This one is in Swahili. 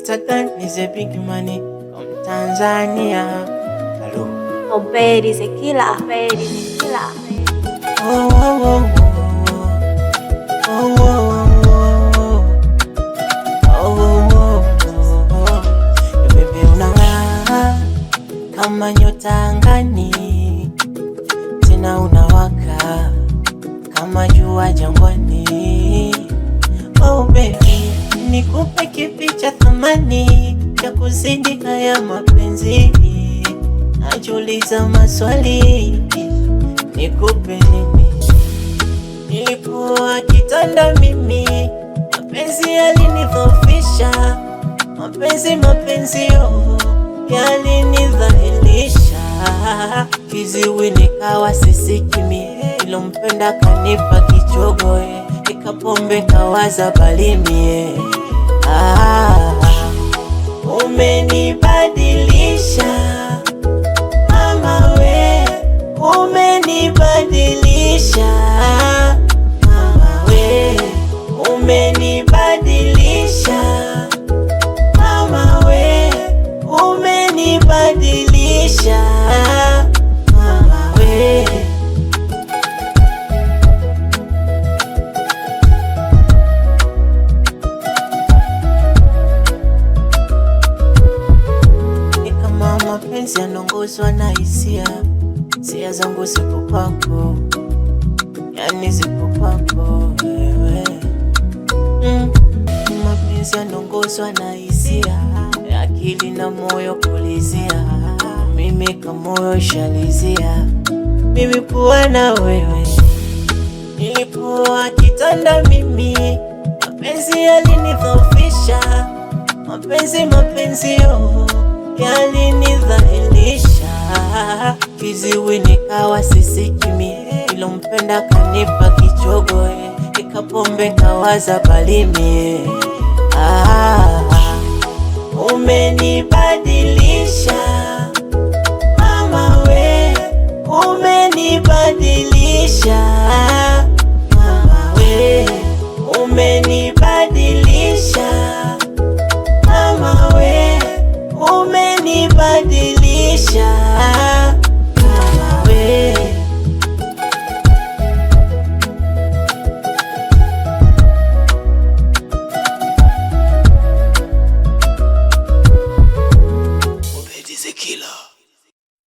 Mr. Dan is a big money from Tanzania. Hello. Obed is a killer. Obed is a killer. Oh, oh, oh, oh, oh, oh, oh, oh. Baby unang'aa kama nyota angani, tena unawaka kama jua jangwani. Oh baby, nikupe kipi cha thamani cha kuzidi haya mapenzi? Najiuliza maswali, nikupe nini? Nilipoa kitanda mimi, mapenzi yalinidhoofisha. Mapenzi yalinidhalilisha. Kiziwi nikawa sisikimi, nilompenda kanipa kichogo, nikapombe kawaza balimie. Umenibadilisha mama we, umenibadilisha mama we, umenibadilisha mama we, umenibadilisha mama we. Mapenzi yanaongozwa na hisia, hisia zangu zipo kwako, yani zipo kwako wewe. Mapenzi yanaongozwa na hisia, akili na moyo kulizia. Mimi kama moyo shalizia, mimi kuwa na wewe. Nilipoa kitanda mimi, mapenzi yalinidhoofisha. Mapenzi yalinidhalilisha. Kiziwi nikawa sisikimi, nilompenda kanipa kichogo, nikapombe kawaza balimie. Umenibadilisha